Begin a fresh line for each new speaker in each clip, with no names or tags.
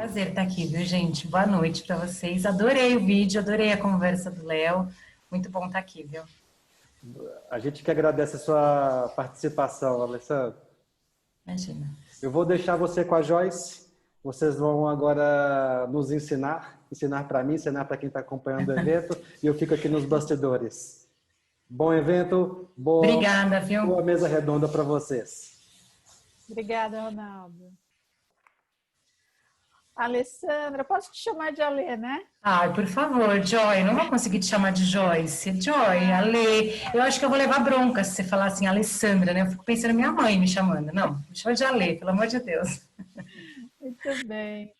Prazer estar aqui, viu, gente? Boa noite para vocês. Adorei o vídeo, adorei a conversa do Léo. Muito bom estar aqui, viu?
A gente que agradece a sua participação, Alessandra.
Imagina.
Eu vou deixar você com a Joyce. Vocês vão agora nos ensinar para mim, ensinar para quem está acompanhando o evento, e eu fico aqui nos bastidores. Bom evento,
Obrigada, viu?
boa mesa redonda para vocês.
Obrigada, Ronaldo. Alessandra, posso te chamar de Alê, né?
Ai, por favor, Joy, não vou conseguir te chamar de Joyce. Joy, Alê. Eu acho que eu vou levar bronca se você falar assim, Alessandra, né? Eu fico pensando em minha mãe me chamando. Não, me chama de Alê, pelo amor de Deus.
Muito bem.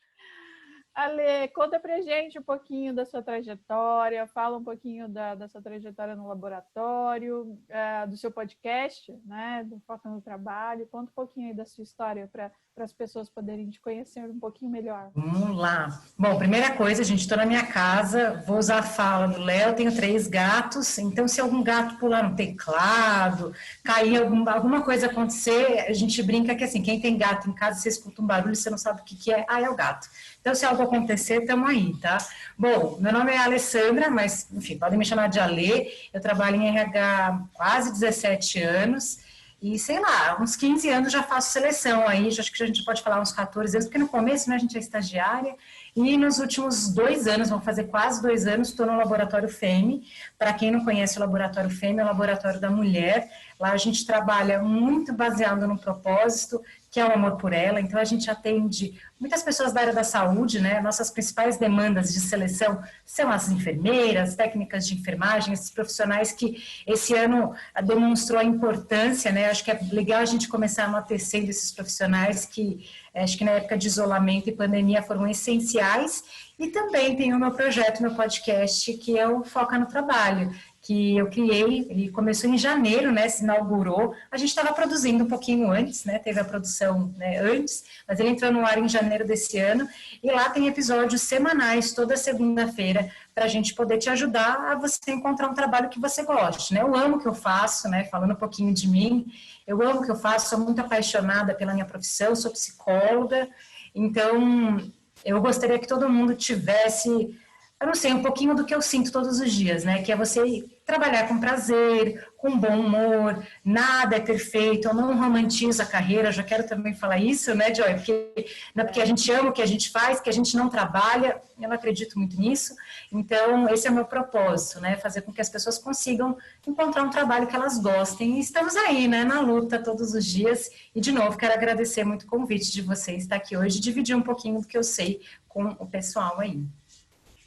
Alê, conta pra gente um pouquinho da sua trajetória, fala um pouquinho da sua trajetória no laboratório, do seu podcast, né, do Foca no Trabalho. Conta um pouquinho aí da sua história para as pessoas poderem te conhecer um pouquinho melhor.
Vamos lá. Bom, primeira coisa, gente, estou na minha casa, vou usar a fala do Léo, tenho 3 gatos, então se algum gato pular no teclado, cair, alguma coisa acontecer, a gente brinca que assim, quem tem gato em casa, você escuta um barulho, você não sabe o que é, é o gato. Então, se algo acontecer, estamos aí, tá? Bom, meu nome é Alessandra, mas, enfim, podem me chamar de Alê. Eu trabalho em RH há quase 17 anos e, sei lá, uns 15 anos já faço seleção aí, acho que a gente pode falar uns 14 anos, porque no começo, né, a gente é estagiária, e nos últimos 2 anos, vão fazer quase 2 anos, estou no Laboratório FEME. Para quem não conhece o Laboratório FEME, é o Laboratório da Mulher. Lá a gente trabalha muito baseado no propósito, que é o amor por ela. Então, a gente atende muitas pessoas da área da saúde, né? Nossas principais demandas de seleção são as enfermeiras, técnicas de enfermagem, esses profissionais que esse ano demonstrou a importância, né? Acho que é legal a gente começar enaltecendo esses profissionais que, acho que na época de isolamento e pandemia foram essenciais. E também tem o meu projeto, meu podcast, que é o Foca no Trabalho, que eu criei, ele começou em janeiro, né, se inaugurou, a gente estava produzindo um pouquinho antes, né, teve a produção, né, antes, mas ele entrou no ar em janeiro desse ano, e lá tem episódios semanais, toda segunda-feira, para a gente poder te ajudar a você encontrar um trabalho que você goste, né, eu amo o que eu faço, né, falando um pouquinho de mim, eu amo o que eu faço, sou muito apaixonada pela minha profissão, sou psicóloga, então eu gostaria que todo mundo tivesse, eu não sei, um pouquinho do que eu sinto todos os dias, né? Que é você trabalhar com prazer, com bom humor, nada é perfeito, eu não romantizo a carreira, já quero também falar isso, né, Joy? Porque, não é porque a gente ama o que a gente faz, que a gente não trabalha, eu não acredito muito nisso, então esse é o meu propósito, né? Fazer com que as pessoas consigam encontrar um trabalho que elas gostem, e estamos aí, né, na luta todos os dias, e de novo quero agradecer muito o convite de vocês estar aqui hoje, dividir um pouquinho do que eu sei com o pessoal aí.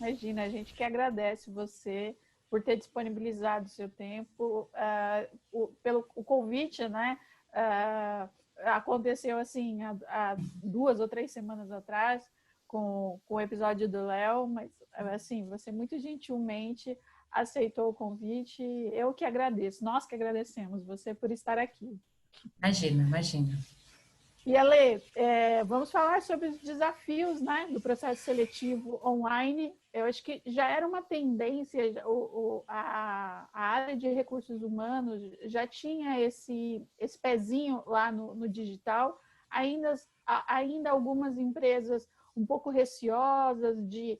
Imagina, a gente que agradece você por ter disponibilizado o seu tempo, pelo o convite, né? Aconteceu assim há 2 ou 3 semanas atrás com o episódio do Léo, mas assim, você muito gentilmente aceitou o convite. Eu que agradeço, nós que agradecemos você por estar aqui.
Imagina, imagina.
E, Ale, vamos falar sobre os desafios, né, do processo seletivo online. Eu acho que já era uma tendência, a área de recursos humanos já tinha esse pezinho lá no digital, ainda algumas empresas um pouco receosas de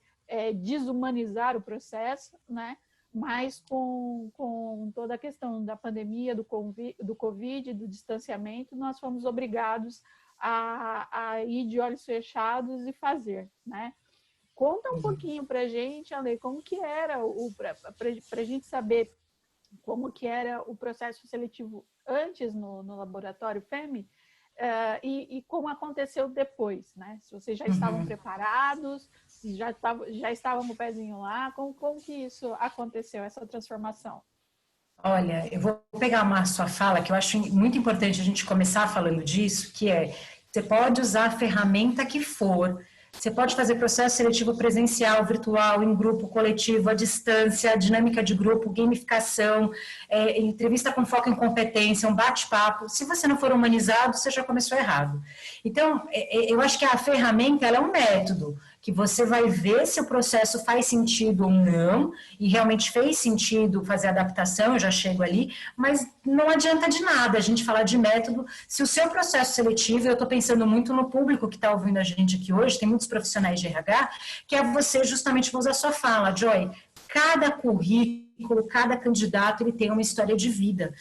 desumanizar o processo, né? Mas com toda a questão da pandemia, do Covid, do distanciamento, nós fomos obrigados a ir de olhos fechados e fazer, né? Conta um pouquinho para a gente, Ale, como que era, para a gente saber como que era o processo seletivo antes no laboratório FEME, e como aconteceu depois, né? Se vocês já estavam preparados, se já estavam com o pezinho lá, como que isso aconteceu, essa transformação?
Olha, eu vou pegar uma sua fala, que eu acho muito importante a gente começar falando disso, que é, você pode usar a ferramenta que for, você pode fazer processo seletivo presencial, virtual, em grupo, coletivo, à distância, dinâmica de grupo, gamificação, entrevista com foco em competência, um bate-papo. Se você não for humanizado, você já começou errado. Então, eu acho que a ferramenta ela é um método que você vai ver se o processo faz sentido ou não, e realmente fez sentido fazer adaptação, eu já chego ali, mas não adianta de nada a gente falar de método, se o seu processo seletivo, eu estou pensando muito no público que está ouvindo a gente aqui hoje, tem muitos profissionais de RH, que é você justamente, vou usar a sua fala, Joy, cada currículo, cada candidato, ele tem uma história de vida.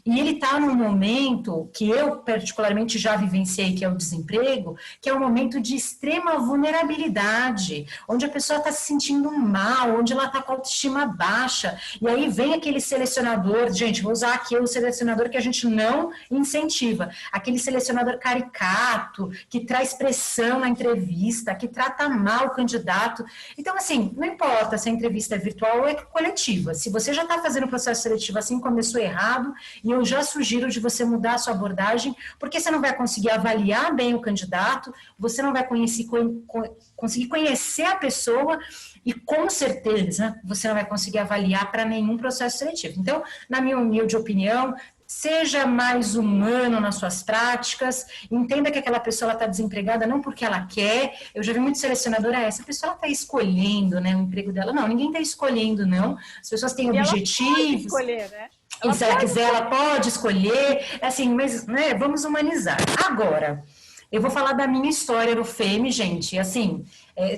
E ele está num momento que eu particularmente já vivenciei, que é o desemprego, que é um momento de extrema vulnerabilidade, onde a pessoa está se sentindo mal, onde ela está com a autoestima baixa. E aí vem aquele selecionador, gente, vou usar aqui o selecionador que a gente não incentiva, aquele selecionador caricato, que traz pressão na entrevista, que trata mal o candidato. Então, assim, não importa se a entrevista é virtual ou é coletiva, se você já está fazendo o processo seletivo assim, começou errado, e eu já sugiro de você mudar a sua abordagem, porque você não vai conseguir avaliar bem o candidato, você não vai conseguir conhecer a pessoa e, com certeza, você não vai conseguir avaliar para nenhum processo seletivo. Então, na minha humilde opinião, seja mais humano nas suas práticas, entenda que aquela pessoa está desempregada não porque ela quer, eu já vi muito selecionador, essa pessoa está escolhendo, né, o emprego dela. Não, ninguém está escolhendo, não. As pessoas têm objetivos. Ela pode
escolher, né?
E se ela quiser, ela pode escolher, assim, mas, né, vamos humanizar. Agora, eu vou falar da minha história no FEME, gente, assim,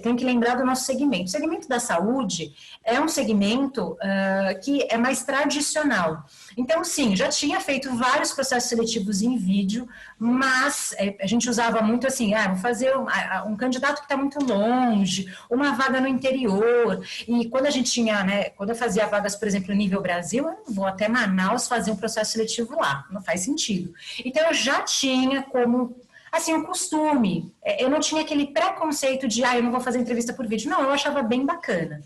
tem que lembrar do nosso segmento. O segmento da saúde é um segmento que é mais tradicional. Então, sim, já tinha feito vários processos seletivos em vídeo, mas a gente usava muito assim, vou fazer um candidato que está muito longe, uma vaga no interior, e quando a gente tinha, né, quando eu fazia vagas, por exemplo, nível Brasil, eu não vou até Manaus fazer um processo seletivo lá, não faz sentido. Então, eu já tinha como assim, um costume. Eu não tinha aquele preconceito de, eu não vou fazer entrevista por vídeo. Não, eu achava bem bacana.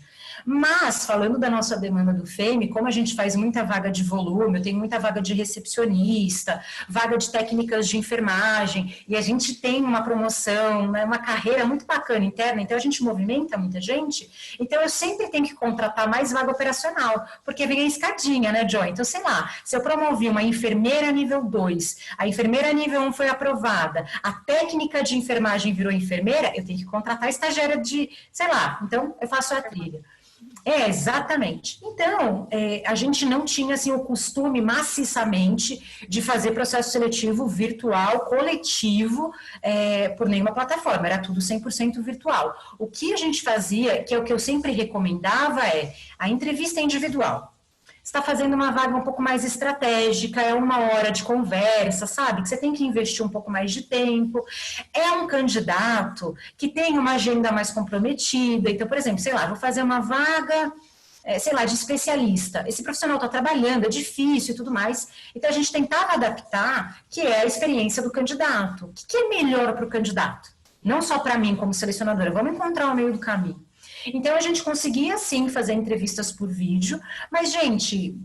Mas, falando da nossa demanda do FEME, como a gente faz muita vaga de volume, eu tenho muita vaga de recepcionista, vaga de técnicas de enfermagem, e a gente tem uma promoção, né, uma carreira muito bacana interna, então a gente movimenta muita gente, então eu sempre tenho que contratar mais vaga operacional, porque vem a escadinha, né, Joy? Então, sei lá, se eu promovi uma enfermeira nível 2, a enfermeira nível 1 foi aprovada, a técnica de enfermagem virou enfermeira, eu tenho que contratar a estagiária de, sei lá, então eu faço a trilha. Exatamente. Então, a gente não tinha assim, o costume maciçamente de fazer processo seletivo virtual, coletivo, por nenhuma plataforma, era tudo 100% virtual. O que a gente fazia, que é o que eu sempre recomendava, a entrevista individual. Está fazendo uma vaga um pouco mais estratégica, é 1 hora de conversa, sabe? Que você tem que investir um pouco mais de tempo. É um candidato que tem uma agenda mais comprometida. Então, por exemplo, sei lá, vou fazer uma vaga, sei lá, de especialista. Esse profissional está trabalhando, é difícil e tudo mais. Então, a gente tentava adaptar, que é a experiência do candidato. O que é melhor para o candidato? Não só para mim como selecionadora, vamos encontrar o meio do caminho. Então, a gente conseguia, sim, fazer entrevistas por vídeo, mas, gente,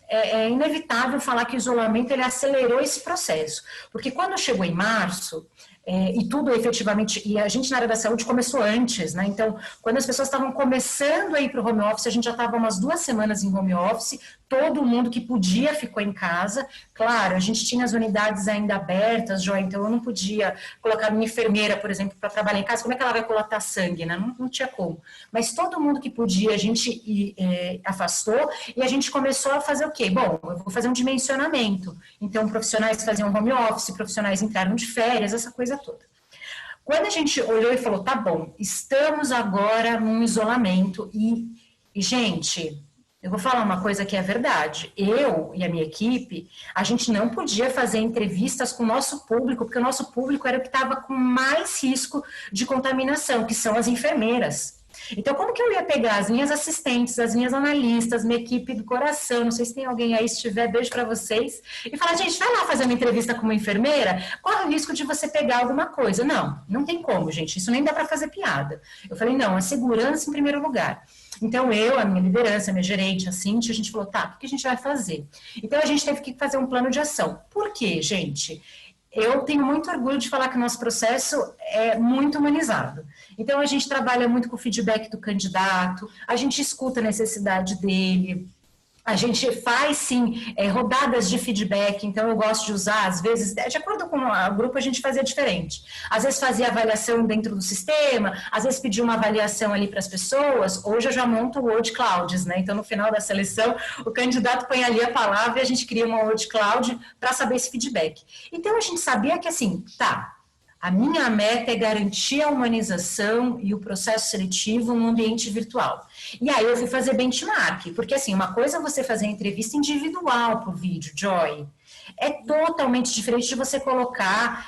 é inevitável falar que o isolamento ele acelerou esse processo, porque quando chegou em março, e tudo efetivamente, e a gente na área da saúde começou antes, né? Então, quando as pessoas estavam começando a ir para o home office, a gente já estava umas 2 semanas em home office, todo mundo que podia ficou em casa. Claro, a gente tinha as unidades ainda abertas, Joia, então eu não podia colocar minha enfermeira, por exemplo, para trabalhar em casa, como é que ela vai coletar sangue, né? Não tinha como. Mas todo mundo que podia, a gente afastou, e a gente começou a fazer o quê? Bom, eu vou fazer um dimensionamento. Então, profissionais faziam home office, profissionais entraram de férias, essa coisa toda. Quando a gente olhou e falou, tá bom, estamos agora num isolamento e gente, eu vou falar uma coisa que é verdade, eu e a minha equipe, a gente não podia fazer entrevistas com o nosso público, porque o nosso público era o que estava com mais risco de contaminação, que são as enfermeiras. Então, como que eu ia pegar as minhas assistentes, as minhas analistas, minha equipe do coração, não sei se tem alguém aí, se tiver, beijo para vocês, e falar, gente, vai lá fazer uma entrevista com uma enfermeira, corre o risco de você pegar alguma coisa. Não tem como, gente, isso nem dá para fazer piada. Eu falei, não, a segurança em primeiro lugar. Então, eu, a minha liderança, a minha gerente, a Cintia, a gente falou, tá, o que a gente vai fazer? Então, a gente teve que fazer um plano de ação. Por quê, gente? Eu tenho muito orgulho de falar que o nosso processo é muito humanizado. Então, a gente trabalha muito com o feedback do candidato, a gente escuta a necessidade dele, A gente faz, sim, rodadas de feedback, então eu gosto de usar, às vezes, de acordo com o grupo, a gente fazia diferente. Às vezes fazia avaliação dentro do sistema, às vezes pedia uma avaliação ali para as pessoas, hoje eu já monto o Word Clouds, né? Então, no final da seleção, o candidato põe ali a palavra e a gente cria uma Word Cloud para saber esse feedback. Então, a gente sabia que, assim, a minha meta é garantir a humanização e o processo seletivo no ambiente virtual. E aí eu fui fazer benchmark, porque assim, uma coisa é você fazer entrevista individual por vídeo, Joy. É totalmente diferente de você colocar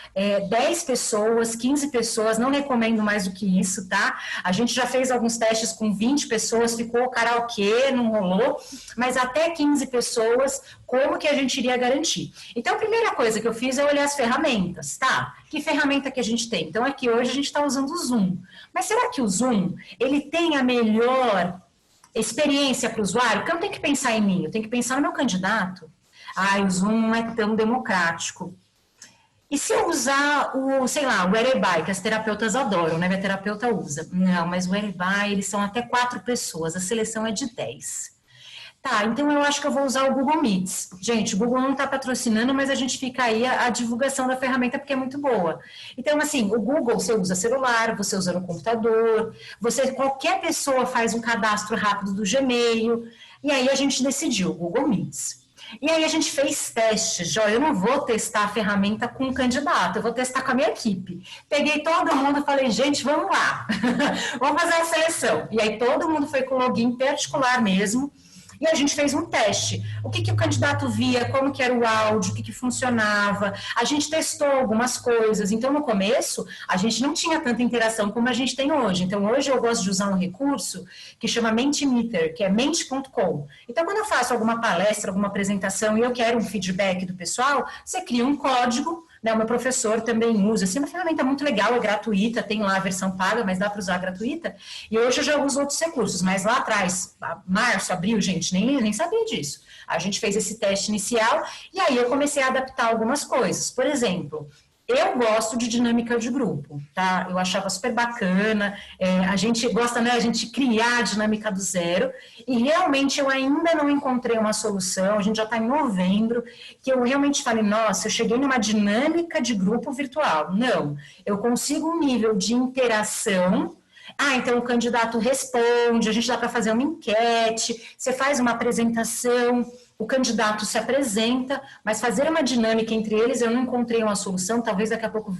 10 pessoas, 15 pessoas, não recomendo mais do que isso, tá? A gente já fez alguns testes com 20 pessoas, ficou karaokê, não rolou, mas até 15 pessoas, como que a gente iria garantir? Então, a primeira coisa que eu fiz é olhar as ferramentas, tá? Que ferramenta que a gente tem? Então, aqui hoje a gente está usando o Zoom. Mas será que o Zoom, ele tem a melhor experiência para o usuário? Porque eu não tenho que pensar em mim, eu tenho que pensar no meu candidato. O Zoom não é tão democrático. E se eu usar o Whereby, que as terapeutas adoram, né? Minha terapeuta usa. Não, mas o Whereby, eles são até 4 pessoas, a seleção é de 10. Tá, então eu acho que eu vou usar o Google Meets. Gente, o Google não está patrocinando, mas a gente fica aí a divulgação da ferramenta porque é muito boa. Então, assim, o Google você usa celular, você usa no computador, qualquer pessoa faz um cadastro rápido do Gmail, e aí a gente decidiu, Google Meets. E aí a gente fez testes, eu não vou testar a ferramenta com um candidato, eu vou testar com a minha equipe. Peguei todo mundo e falei, gente, vamos lá, vamos fazer a seleção. E aí todo mundo foi com login particular mesmo, e a gente fez um teste. O que o candidato via, como que era o áudio, o que funcionava. A gente testou algumas coisas. Então, no começo, a gente não tinha tanta interação como a gente tem hoje. Então, hoje eu gosto de usar um recurso que chama Mentimeter, que é mente.com. Então, quando eu faço alguma palestra, alguma apresentação e eu quero um feedback do pessoal, você cria um código, né? O meu professor também usa. Assim, é uma ferramenta muito legal, é gratuita, tem lá a versão paga, mas dá para usar gratuita. E hoje eu já uso outros recursos, mas lá atrás, março, abril, gente, nem sabia disso. A gente fez esse teste inicial e aí eu comecei a adaptar algumas coisas. Por exemplo, eu gosto de dinâmica de grupo, tá? Eu achava super bacana, a gente gosta, né, a gente criar a dinâmica do zero, e realmente eu ainda não encontrei uma solução, a gente já está em novembro, que eu realmente falei, nossa, eu cheguei numa dinâmica de grupo virtual. Não, eu consigo um nível de interação. Então o candidato responde, a gente dá para fazer uma enquete, você faz uma apresentação, o candidato se apresenta, mas fazer uma dinâmica entre eles, eu não encontrei uma solução, talvez daqui a pouco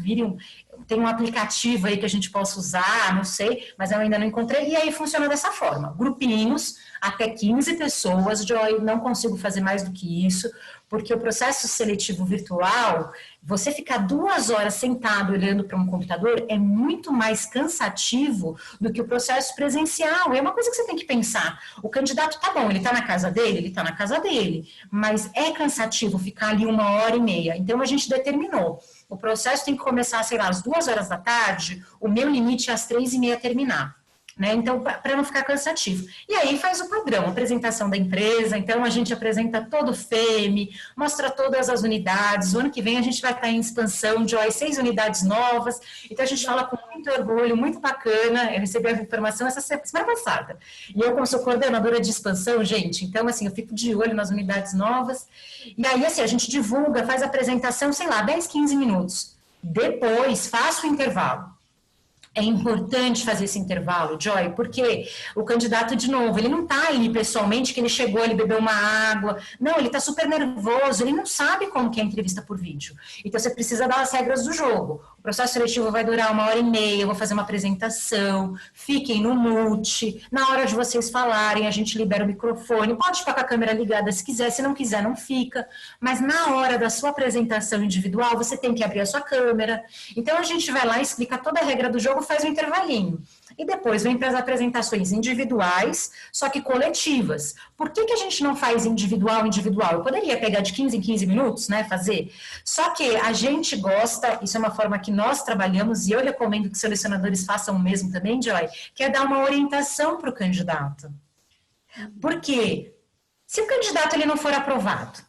tem um aplicativo aí que a gente possa usar, não sei, mas eu ainda não encontrei, e aí funciona dessa forma, grupinhos, até 15 pessoas, Joy, não consigo fazer mais do que isso, porque o processo seletivo virtual, você ficar 2 horas sentado olhando para um computador é muito mais cansativo do que o processo presencial. É uma coisa que você tem que pensar. O candidato tá bom, ele tá na casa dele? Ele está na casa dele. Mas é cansativo ficar ali 1h30. Então, a gente determinou. O processo tem que começar, sei lá, às 2 horas da tarde, o meu limite é às 3h30 terminar. Né? Então, para não ficar cansativo. E aí faz o padrão, apresentação da empresa, então a gente apresenta todo o FEME, mostra todas as unidades, o ano que vem a gente vai estar em expansão de 6 unidades novas, então a gente fala com muito orgulho, muito bacana, eu recebi a informação essa semana passada, e eu como sou coordenadora de expansão, gente, então assim, eu fico de olho nas unidades novas, e aí assim, a gente divulga, faz a apresentação, sei lá, 10, 15 minutos, depois faço o intervalo. É importante fazer esse intervalo, Joy, porque o candidato, de novo, ele não está ali pessoalmente, que ele chegou, ele bebeu uma água. Não, ele está super nervoso, ele não sabe como que é a entrevista por vídeo. Então, você precisa dar as regras do jogo. O processo seletivo vai durar 1h30, eu vou fazer uma apresentação, fiquem no mute, na hora de vocês falarem, a gente libera o microfone, pode ficar com a câmera ligada se quiser, se não quiser, não fica. Mas na hora da sua apresentação individual, você tem que abrir a sua câmera. Então, a gente vai lá, explica toda a regra do jogo, faz um intervalinho. E depois vem para as apresentações individuais, só que coletivas. Por que a gente não faz individual? Eu poderia pegar de 15 em 15 minutos, né, fazer. Só que a gente gosta, isso é uma forma que nós trabalhamos, e eu recomendo que os selecionadores façam o mesmo também, Joy, que é dar uma orientação para o candidato. Por quê? Se o candidato ele não for aprovado,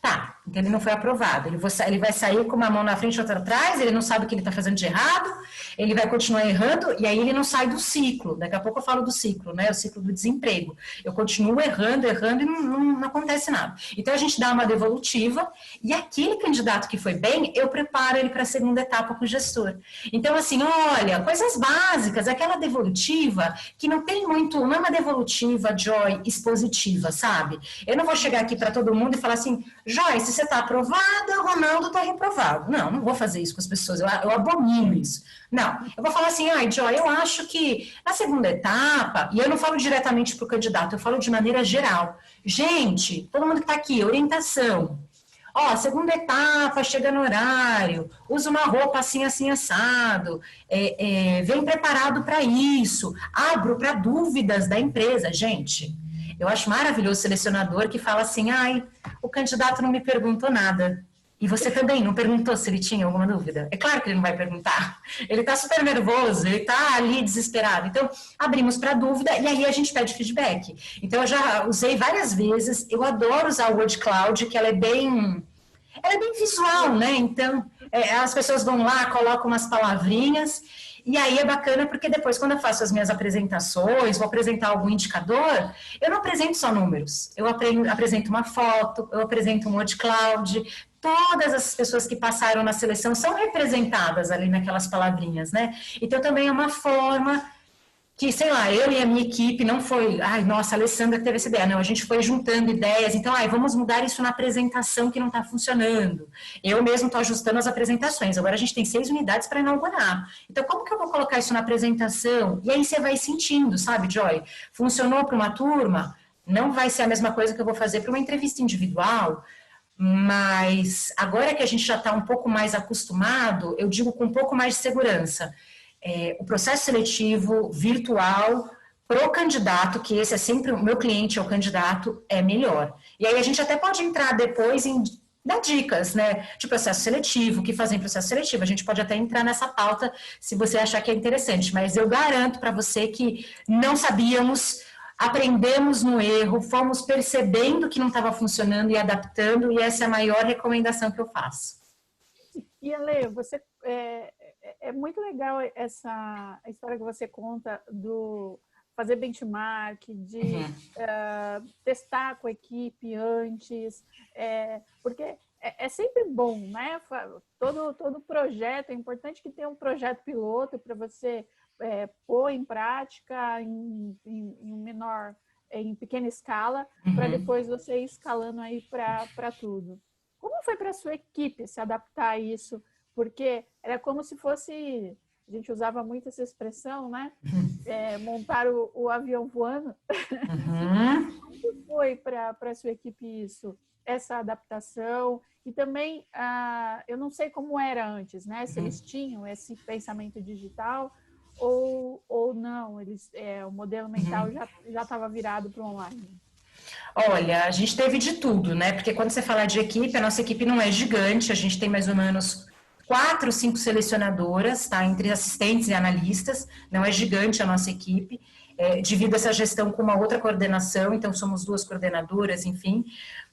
tá, Então, ele não foi aprovado. Ele vai sair com uma mão na frente e outra atrás, ele não sabe o que ele está fazendo de errado, ele vai continuar errando, e aí ele não sai do ciclo. Daqui a pouco eu falo do ciclo, né? O ciclo do desemprego. Eu continuo errando e não acontece nada. Então, a gente dá uma devolutiva, e aquele candidato que foi bem, eu preparo ele para a segunda etapa com o gestor. Então, assim, olha, coisas básicas, aquela devolutiva que não tem muito, não é uma devolutiva, Joy, expositiva, sabe? Eu não vou chegar aqui para todo mundo e falar assim, Joyce, você está aprovada, Ronaldo está reprovado. Não vou fazer isso com as pessoas, eu abomino isso. Não, eu vou falar assim, Joy, eu acho que na segunda etapa, e eu não falo diretamente para o candidato, eu falo de maneira geral. Gente, todo mundo que está aqui, orientação. Ó, segunda etapa, chega no horário, usa uma roupa assim, assim, assado, vem preparado para isso, abro para dúvidas da empresa. Gente, eu acho maravilhoso o selecionador que fala assim, o candidato não me perguntou nada. E você também não perguntou se ele tinha alguma dúvida? É claro que ele não vai perguntar. Ele está super nervoso, ele está ali desesperado. Então, abrimos para dúvida e aí a gente pede feedback. Então, eu já usei várias vezes. Eu adoro usar o Word Cloud, que ela é bem visual, né? Então, as pessoas vão lá, colocam umas palavrinhas. E aí é bacana porque depois, quando eu faço as minhas apresentações, vou apresentar algum indicador, eu não apresento só números. Eu apresento uma foto, eu apresento um Word Cloud. Todas as pessoas que passaram na seleção são representadas ali naquelas palavrinhas, né? Então, também é uma forma que, sei lá, eu e a minha equipe não foi, nossa, a Alessandra teve essa ideia, não, a gente foi juntando ideias, então, vamos mudar isso na apresentação que não está funcionando. Eu mesmo estou ajustando as apresentações, agora a gente tem 6 unidades para inaugurar. Então, como que eu vou colocar isso na apresentação? E aí você vai sentindo, sabe, Joy? Funcionou para uma turma? Não vai ser a mesma coisa que eu vou fazer para uma entrevista individual, mas agora que a gente já está um pouco mais acostumado, eu digo com um pouco mais de segurança, o processo seletivo virtual para o candidato, que esse é sempre o meu cliente, é o candidato, é melhor. E aí a gente até pode entrar depois em dar dicas, né, de processo seletivo, o que fazer em processo seletivo. A gente pode até entrar nessa pauta se você achar que é interessante, mas eu garanto para você que não sabíamos, aprendemos no erro, fomos percebendo que não estava funcionando e adaptando, e essa é a maior recomendação que eu faço.
E, Ale, você, é muito legal essa história que você conta do fazer benchmark, de testar com a equipe antes, porque é sempre bom, né? Todo projeto, é importante que tenha um projeto piloto para você pôr em prática em pequena escala, para depois você ir escalando aí para tudo. Como foi para a sua equipe se adaptar a isso? Porque era como se fosse, a gente usava muito essa expressão, né? Montar o avião voando. Como foi para a sua equipe isso? Essa adaptação? E também, eu não sei como era antes, né? Se eles tinham esse pensamento digital ou não, o modelo mental já estava virado para o online.
Olha, a gente teve de tudo, né? Porque quando você fala de equipe, a nossa equipe não é gigante, a gente tem mais ou menos 4, 5 selecionadoras, tá? Entre assistentes e analistas, não é gigante a nossa equipe, divido essa gestão com uma outra coordenação, então somos 2 coordenadoras, enfim,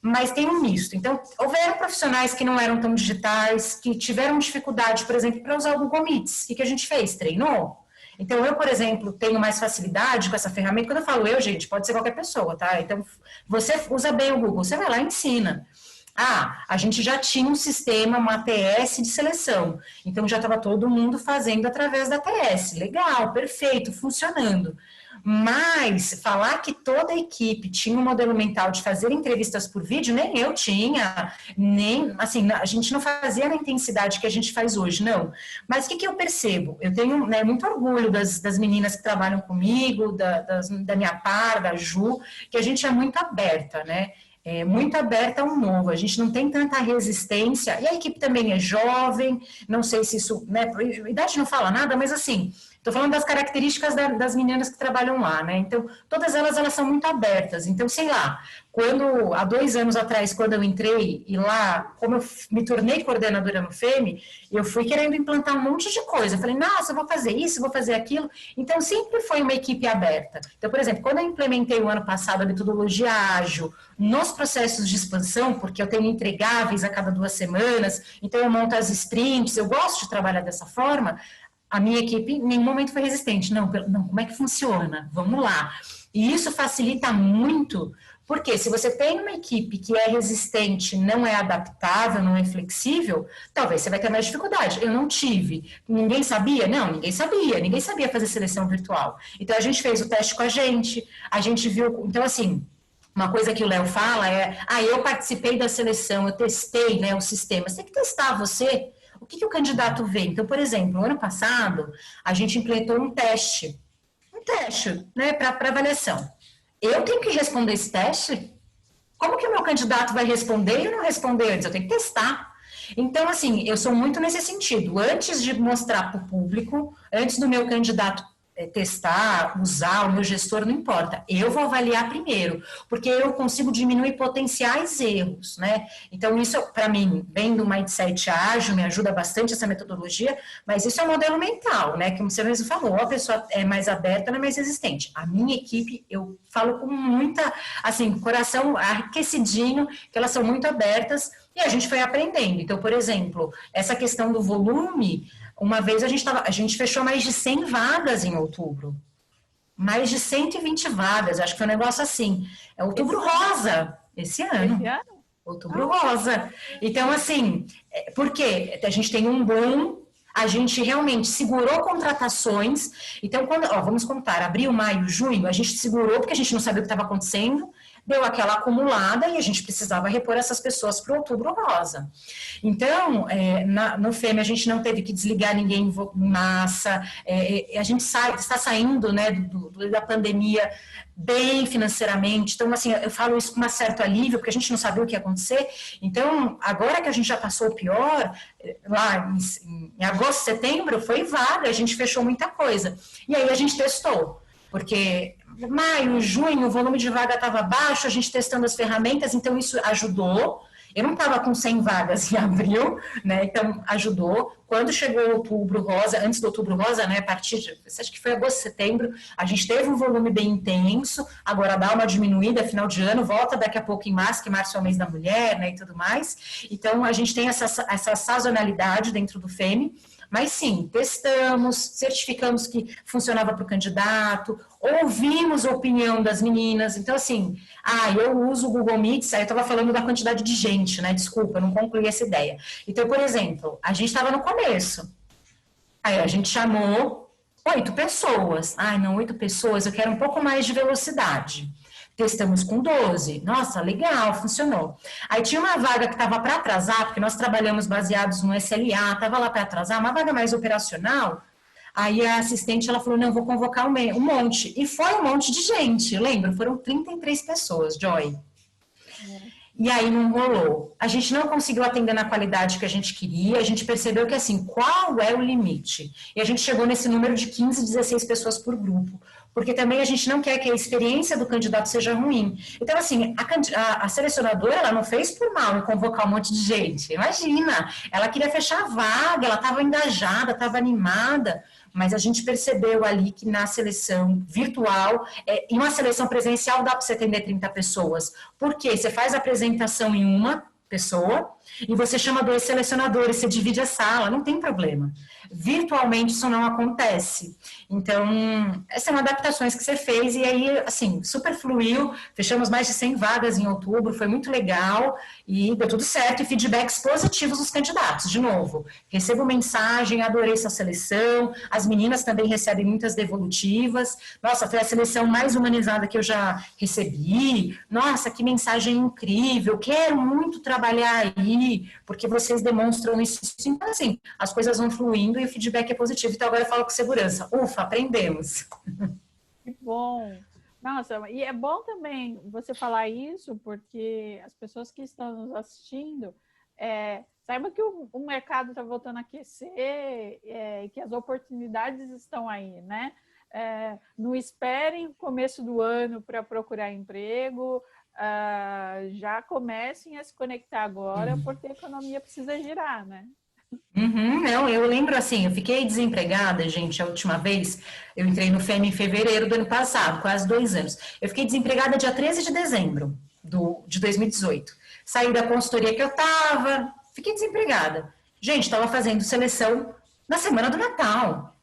mas tem um misto. Então, houveram profissionais que não eram tão digitais, que tiveram dificuldade, por exemplo, para usar o Google Meets. O que a gente fez? Treinou. Então, eu, por exemplo, tenho mais facilidade com essa ferramenta. Quando eu falo eu, gente, pode ser qualquer pessoa, tá? Então, você usa bem o Google, você vai lá e ensina. A gente já tinha um sistema, uma ATS de seleção. Então, já estava todo mundo fazendo através da ATS. Legal, perfeito, funcionando. Mas falar que toda a equipe tinha um modelo mental de fazer entrevistas por vídeo, nem eu tinha, nem, assim, a gente não fazia na intensidade que a gente faz hoje, não. Mas o que eu percebo? Eu tenho, né, muito orgulho das meninas que trabalham comigo, da minha par, da Ju, que a gente é muito aberta, né? Muito aberta ao novo, a gente não tem tanta resistência, e a equipe também é jovem, não sei se isso, né, a idade não fala nada, mas assim, estou falando das características das meninas que trabalham lá, né, então, todas elas são muito abertas, então, sei lá, há 2 anos atrás, quando eu entrei, e lá, como eu me tornei coordenadora no FEME, eu fui querendo implantar um monte de coisa. Eu falei, nossa, eu vou fazer isso, vou fazer aquilo. Então, sempre foi uma equipe aberta. Então, por exemplo, quando eu implementei o ano passado a metodologia ágil nos processos de expansão, porque eu tenho entregáveis a cada 2 semanas, então eu monto as sprints, eu gosto de trabalhar dessa forma, a minha equipe em nenhum momento foi resistente. Não, como é que funciona? Vamos lá. E isso facilita muito, porque se você tem uma equipe que é resistente, não é adaptável, não é flexível, talvez você vai ter mais dificuldade. Eu não tive. Ninguém sabia? Não, ninguém sabia. Ninguém sabia fazer seleção virtual. Então, a gente fez o teste com a gente viu... Então, assim, uma coisa que o Léo fala é, eu participei da seleção, eu testei, né, o sistema. Você tem que testar você. O que o candidato vê? Então, por exemplo, no ano passado, a gente implementou um teste, né, para avaliação. Eu tenho que responder esse teste? Como que o meu candidato vai responder e não responder antes? Eu tenho que testar. Então, assim, eu sou muito nesse sentido. Antes de mostrar para o público, antes do meu candidato testar, usar, o meu gestor, não importa. Eu vou avaliar primeiro, porque eu consigo diminuir potenciais erros, né? Então, isso, para mim, vem do mindset ágil, me ajuda bastante essa metodologia, mas isso é um modelo mental, né? Como você mesmo falou, a pessoa é mais aberta, ela é mais resistente. A minha equipe, eu falo com muita, assim, coração aquecidinho, que elas são muito abertas, e a gente foi aprendendo. Então, por exemplo, essa questão do volume, uma vez a gente fechou mais de 100 vagas em outubro. Mais de 120 vagas, acho que foi um negócio assim. É outubro rosa, esse ano.
Esse ano?
Outubro rosa. Então, assim, porque a gente tem um boom, a gente realmente segurou contratações. Então, vamos contar, abril, maio, junho, a gente segurou porque a gente não sabia o que estava acontecendo, deu aquela acumulada e a gente precisava repor essas pessoas para o outubro rosa. Então, no FEME, a gente não teve que desligar ninguém em massa, a gente está saindo, né, da pandemia bem financeiramente, então, assim, eu falo isso com um certo alívio, porque a gente não sabia o que ia acontecer. Então, agora que a gente já passou o pior, lá em agosto, setembro, foi vaga, a gente fechou muita coisa. E aí a gente testou, porque maio, junho, o volume de vaga estava baixo, a gente testando as ferramentas, então isso ajudou. Eu não estava com 100 vagas em abril, né? Então ajudou. Quando chegou o outubro rosa, antes do outubro rosa, né? A partir de, acho que foi agosto, setembro, a gente teve um volume bem intenso. Agora dá uma diminuída, final de ano, volta daqui a pouco em março, que março é o mês da mulher, né? E tudo mais. Então a gente tem essa sazonalidade dentro do FEME. Mas sim, testamos, certificamos que funcionava para o candidato, ouvimos a opinião das meninas. Então, assim, eu uso o Google Meets, aí eu estava falando da quantidade de gente, né? Desculpa, eu não concluí essa ideia. Então, por exemplo, a gente estava no começo. Aí a gente chamou 8 pessoas. Não, 8 pessoas, eu quero um pouco mais de velocidade. Testamos com 12. Nossa, legal, funcionou. Aí tinha uma vaga que estava para atrasar, porque nós trabalhamos baseados no SLA, estava lá para atrasar, uma vaga mais operacional. Aí a assistente, ela falou, não, vou convocar um monte. E foi um monte de gente, lembra? Foram 33 pessoas, Joy. E aí não rolou. A gente não conseguiu atender na qualidade que a gente queria, a gente percebeu que, assim, qual é o limite? E a gente chegou nesse número de 15, 16 pessoas por grupo. Porque também a gente não quer que a experiência do candidato seja ruim. Então, assim, a selecionadora, ela não fez por mal em convocar um monte de gente. Imagina, ela queria fechar a vaga, ela estava engajada, estava animada, mas a gente percebeu ali que na seleção virtual, em uma seleção presencial dá para você atender 30 pessoas. Por quê? Você faz a apresentação em uma pessoa e você chama 2 selecionadores, você divide a sala, não tem problema. Virtualmente isso não acontece. Então, essas são adaptações que você fez e aí, assim, super fluiu, fechamos mais de 100 vagas em outubro, foi muito legal e deu tudo certo e feedbacks positivos dos candidatos. De novo, recebo mensagem, adorei essa seleção, as meninas também recebem muitas devolutivas, nossa, foi a seleção mais humanizada que eu já recebi, nossa, que mensagem incrível, quero muito trabalhar aí, porque vocês demonstram isso. Então, assim, as coisas vão fluindo e o feedback é positivo. Então, agora eu falo com segurança. Ufa, aprendemos.
Que bom. Nossa, e é bom também você falar isso, porque as pessoas que estão nos assistindo saibam que o mercado está voltando a aquecer e que as oportunidades estão aí, né? Não esperem o começo do ano para procurar emprego. já comecem a se conectar agora, porque a economia precisa girar, né?
Não, eu lembro assim, eu fiquei desempregada, gente, a última vez, eu entrei no FEM em fevereiro do ano passado, quase 2 anos. Eu fiquei desempregada dia 13 de dezembro de 2018. Saí da consultoria que eu estava, fiquei desempregada. Gente, estava fazendo seleção na semana do Natal.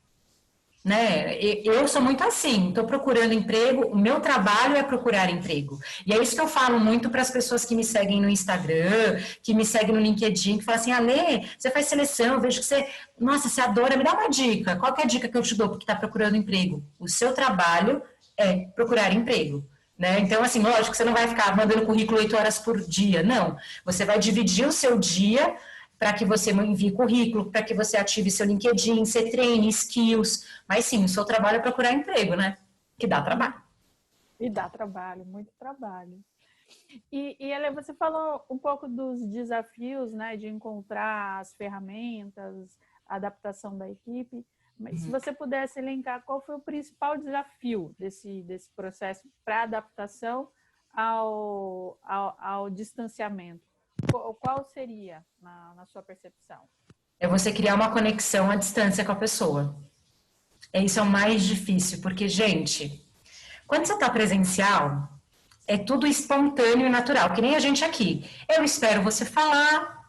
Né? Eu sou muito assim, estou procurando emprego, o meu trabalho é procurar emprego. E é isso que eu falo muito para as pessoas que me seguem no Instagram, que me seguem no LinkedIn, que falam assim, Alê, você faz seleção, eu vejo que você, nossa, você adora, me dá uma dica. Qual que é a dica que eu te dou porque está procurando emprego? O seu trabalho é procurar emprego. Né? Então, assim, lógico que você não vai ficar mandando currículo 8 horas por dia, não. Você vai dividir o seu dia para que você envie currículo, para que você ative seu LinkedIn, você treine skills. Mas sim, o seu trabalho é procurar emprego, né? Que dá trabalho.
E dá trabalho, muito trabalho. E Ele, você falou um pouco dos desafios, né, de encontrar as ferramentas, a adaptação da equipe. Mas se você pudesse elencar qual foi o principal desafio desse processo para adaptação ao distanciamento, qual seria na sua percepção?
É você criar uma conexão à distância com a pessoa. Isso é o mais difícil, porque, gente, quando você está presencial, é tudo espontâneo e natural, que nem a gente aqui. Eu espero você falar,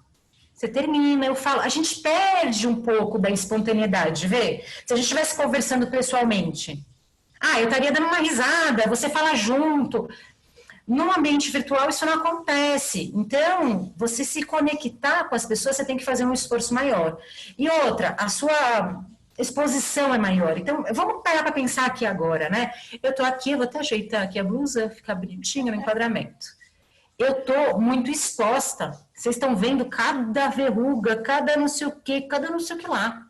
você termina, eu falo. A gente perde um pouco da espontaneidade, vê? Se a gente estivesse conversando pessoalmente, eu estaria dando uma risada, você fala junto. No ambiente virtual isso não acontece. Então, você se conectar com as pessoas, você tem que fazer um esforço maior. E outra, a sua exposição é maior. Então, vamos parar para pensar aqui agora, né? Eu tô aqui, eu vou até ajeitar aqui a blusa, ficar bonitinha no enquadramento. Eu tô muito exposta. Vocês estão vendo cada verruga, cada não sei o que, cada não sei o que lá.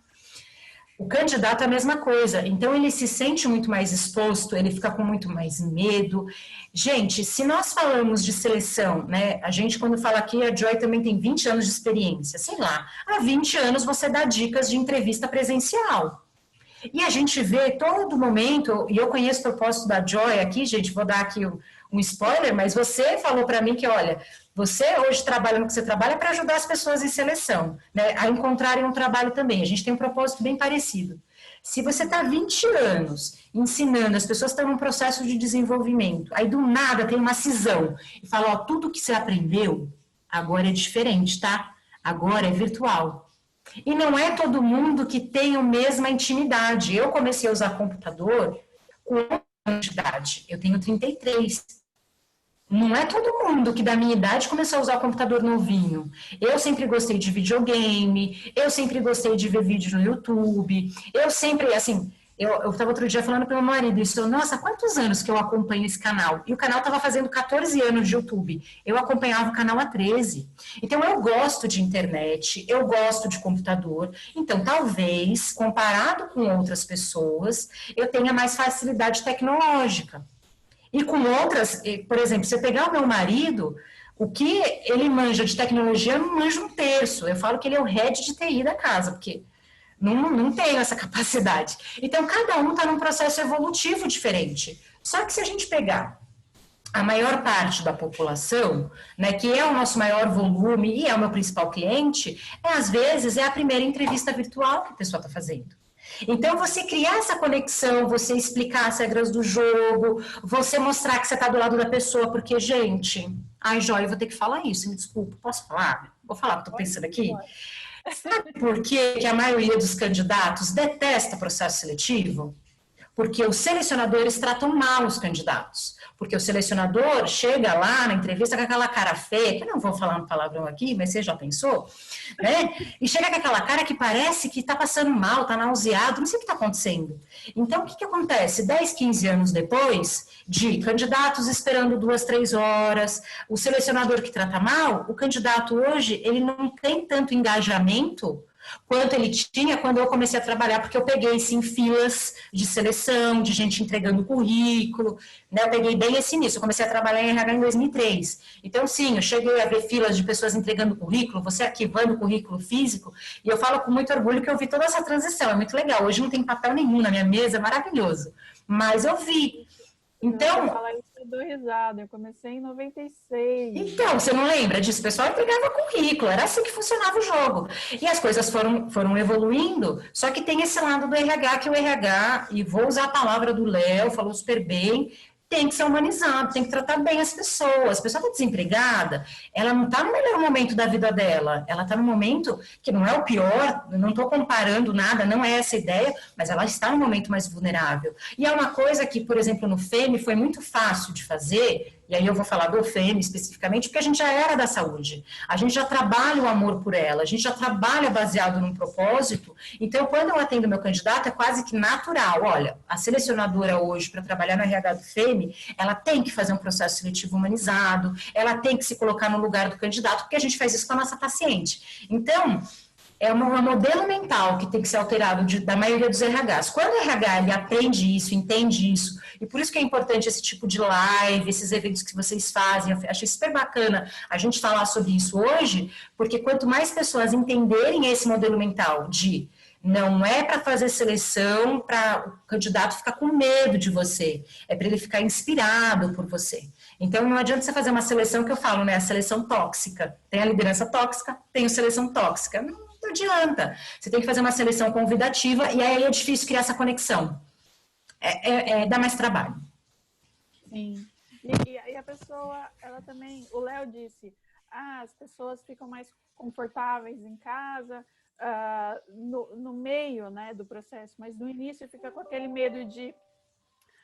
O candidato é a mesma coisa, então ele se sente muito mais exposto, ele fica com muito mais medo. Gente, se nós falamos de seleção, né, a gente quando fala aqui, a Joy também tem 20 anos de experiência, sei lá, há 20 anos você dá dicas de entrevista presencial. E a gente vê todo momento, e eu conheço o propósito da Joy aqui, gente, vou dar aqui um spoiler, mas você falou para mim que, olha, você hoje trabalha no que você trabalha para ajudar as pessoas em seleção, né, a encontrarem um trabalho também. A gente tem um propósito bem parecido. Se você está 20 anos ensinando, as pessoas estão num processo de desenvolvimento, aí do nada tem uma cisão e fala, ó, tudo que você aprendeu agora é diferente, tá? Agora é virtual. E não é todo mundo que tem a mesma intimidade. Eu comecei a usar computador com idade. Eu tenho 33. Não é todo mundo que da minha idade começou a usar o computador novinho. Eu sempre gostei de videogame, eu sempre gostei de ver vídeo no YouTube, eu sempre, assim, eu estava outro dia falando para o meu marido, isso, nossa, quantos anos que eu acompanho esse canal? E o canal estava fazendo 14 anos de YouTube, eu acompanhava o canal há 13. Então, eu gosto de internet, eu gosto de computador, então, talvez, comparado com outras pessoas, eu tenha mais facilidade tecnológica. E com outras, por exemplo, se eu pegar o meu marido, o que ele manja de tecnologia, eu não manjo um terço. Eu falo que ele é o head de TI da casa, porque não tenho essa capacidade. Então, cada um está num processo evolutivo diferente. Só que se a gente pegar a maior parte da população, né, que é o nosso maior volume e é o meu principal cliente, às vezes é a primeira entrevista virtual que a pessoa está fazendo. Então, você criar essa conexão, você explicar as regras do jogo, você mostrar que você está do lado da pessoa, porque, gente, Joy, eu vou ter que falar isso, me desculpa, posso falar? Vou falar o que estou pensando aqui? Sabe por que a maioria dos candidatos detesta processo seletivo? Porque os selecionadores tratam mal os candidatos. Porque o selecionador chega lá na entrevista com aquela cara feia, que eu não vou falar um palavrão aqui, mas você já pensou? Né? E chega com aquela cara que parece que está passando mal, está nauseado, não sei o que está acontecendo. Então, o que acontece? 10, 15 anos depois de candidatos esperando 2, 3 horas, o selecionador que trata mal, o candidato hoje, ele não tem tanto engajamento quanto ele tinha quando eu comecei a trabalhar, porque eu peguei, sim, filas de seleção, de gente entregando currículo, né? Eu peguei bem esse início, eu comecei a trabalhar em RH em 2003. Então, sim, eu cheguei a ver filas de pessoas entregando currículo, você arquivando currículo físico, e eu falo com muito orgulho que eu vi toda essa transição, é muito legal. Hoje não tem papel nenhum na minha mesa, é maravilhoso, mas eu vi. Então,
Eu dou risada, eu comecei em 96.
Então, você não lembra disso? O pessoal entregava currículo, era assim que funcionava o jogo. E as coisas foram evoluindo, só que tem esse lado do RH, que o RH, e vou usar a palavra do Léo, falou super bem, tem que ser humanizado, tem que tratar bem as pessoas. A pessoa está desempregada, ela não está no melhor momento da vida dela, ela está no momento que não é o pior, não estou comparando nada, não é essa a ideia, mas ela está no momento mais vulnerável. E é uma coisa que, por exemplo, no FEME foi muito fácil de fazer, e aí eu vou falar do FEME especificamente, porque a gente já era da saúde, a gente já trabalha o amor por ela, a gente já trabalha baseado num propósito, então quando eu atendo meu candidato é quase que natural, olha, a selecionadora hoje para trabalhar no RH do FEME, ela tem que fazer um processo seletivo humanizado, ela tem que se colocar no lugar do candidato, porque a gente faz isso com a nossa paciente. Então, é um modelo mental que tem que ser alterado da maioria dos RHs. Quando o RH ele aprende isso, entende isso, e por isso que é importante esse tipo de live, esses eventos que vocês fazem, eu achei super bacana a gente falar sobre isso hoje, porque quanto mais pessoas entenderem esse modelo mental de não é para fazer seleção para o candidato ficar com medo de você, é para ele ficar inspirado por você. Então, não adianta você fazer uma seleção que eu falo, né, a seleção tóxica. Tem a liderança tóxica, tem a seleção tóxica. Não adianta. Você tem que fazer uma seleção convidativa e aí é difícil criar essa conexão. Dá mais trabalho.
Sim. E a pessoa, ela também, o Léo disse, as pessoas ficam mais confortáveis em casa, no meio, né, do processo, mas no início fica com aquele medo de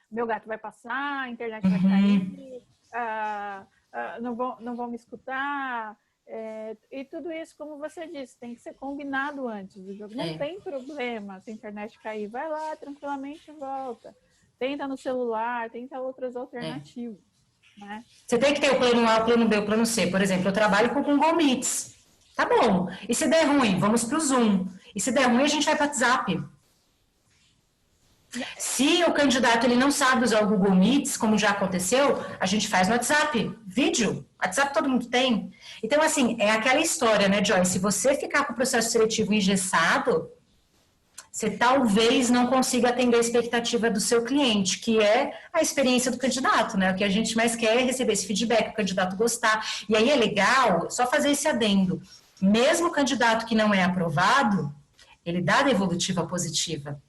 meu gato vai passar, a internet vai cair, não vão me escutar, e tudo isso, como você disse, tem que ser combinado antes do jogo. Não tem problema se a internet cair, vai lá tranquilamente e volta. Tenta no celular, tenta outras alternativas. Né?
Você tem que ter o plano A, o plano B, o plano C. Por exemplo, eu trabalho com o Google Meets. Tá bom. E se der ruim, vamos para o Zoom. E se der ruim, a gente vai para o WhatsApp. Se o candidato ele não sabe usar o Google Meets, como já aconteceu, a gente faz no WhatsApp, vídeo. WhatsApp todo mundo tem. Então, assim, é aquela história, né, Joyce? Se você ficar com o processo seletivo engessado, você talvez não consiga atender a expectativa do seu cliente, que é a experiência do candidato, né? O que a gente mais quer é receber esse feedback, o candidato gostar. E aí é legal só fazer esse adendo. Mesmo o candidato que não é aprovado, ele dá devolutiva positiva.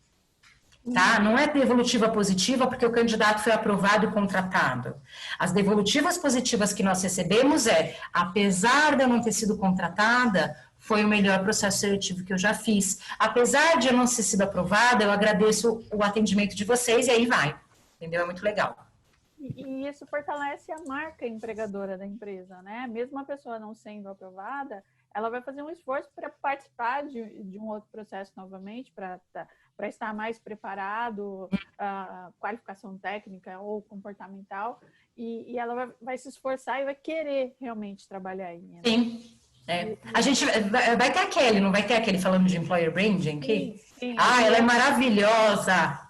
Tá? Não é devolutiva positiva porque o candidato foi aprovado e contratado. As devolutivas positivas que nós recebemos apesar de eu não ter sido contratada, foi o melhor processo seletivo que eu já fiz. Apesar de eu não ter sido aprovada, eu agradeço o atendimento de vocês e aí vai. Entendeu? É muito legal.
E isso fortalece a marca empregadora da empresa, né? Mesmo a pessoa não sendo aprovada, ela vai fazer um esforço para participar de um outro processo novamente, para estar mais preparado, qualificação técnica ou comportamental, e ela vai se esforçar e vai querer realmente trabalhar aí. Né?
Sim. A gente vai ter a Kelly, não vai ter aquele falando de employer branding aqui? Sim, ela é maravilhosa!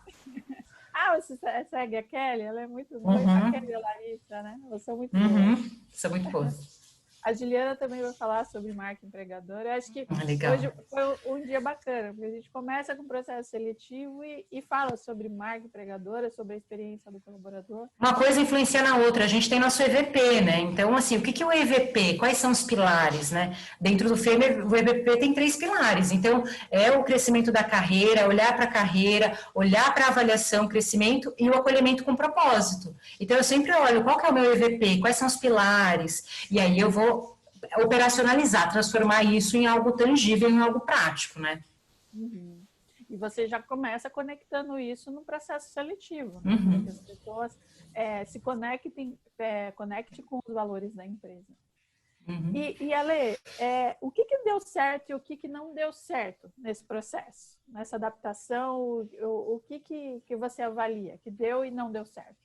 Você segue a Kelly? Ela é muito boa. A Kelly e a Larissa, né? Elas são muito boas.
São muito boas.
A Juliana também vai falar sobre marca empregadora. Eu acho que hoje foi um dia bacana, porque a gente começa com o processo seletivo e fala sobre marca empregadora, sobre a experiência do colaborador.
Uma coisa influencia na outra. A gente tem nosso EVP, né? Então, assim, o que é o EVP? Quais são os pilares, né? Dentro do FEME, o EVP tem 3 pilares. Então, é o crescimento da carreira, olhar para a carreira, olhar para a avaliação, crescimento e o acolhimento com propósito. Então, eu sempre olho qual que é o meu EVP, quais são os pilares, e aí eu vou operacionalizar, transformar isso em algo tangível, em algo prático, né?
E você já começa conectando isso no processo seletivo, né? Para que as pessoas se conectem com os valores da empresa. E Ale, o que deu certo e o que não deu certo nesse processo, nessa adaptação, o que você avalia que deu e não deu certo?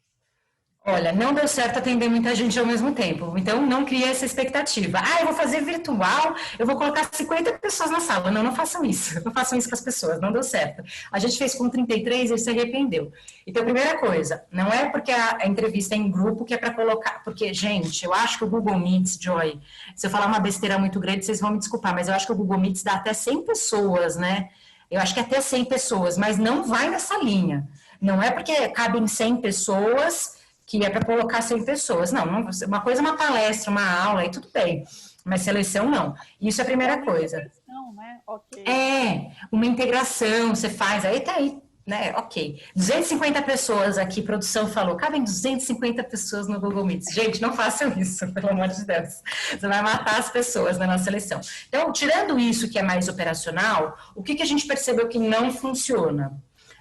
Olha, não deu certo atender muita gente ao mesmo tempo, então não cria essa expectativa. Eu vou fazer virtual, eu vou colocar 50 pessoas na sala. Não façam isso, não façam isso com as pessoas, não deu certo. A gente fez com 33 e ele se arrependeu. Então, primeira coisa, não é porque a entrevista é em grupo que é para colocar, porque, gente, eu acho que o Google Meets, Joy, se eu falar uma besteira muito grande, vocês vão me desculpar, mas eu acho que o Google Meets dá até 100 pessoas, né? Eu acho que até 100 pessoas, mas não vai nessa linha. Não é porque cabem 100 pessoas que é para colocar 100 pessoas. Não, uma coisa é uma palestra, uma aula, aí tudo bem. Mas seleção, não. Isso é a primeira coisa.
Né? Okay.
Uma integração, você faz, aí tá aí, né? Ok. 250 pessoas aqui, produção falou, cabem 250 pessoas no Google Meet. Gente, não façam isso, pelo amor de Deus. Você vai matar as pessoas na nossa seleção. Então, tirando isso que é mais operacional, o que a gente percebeu que não funciona?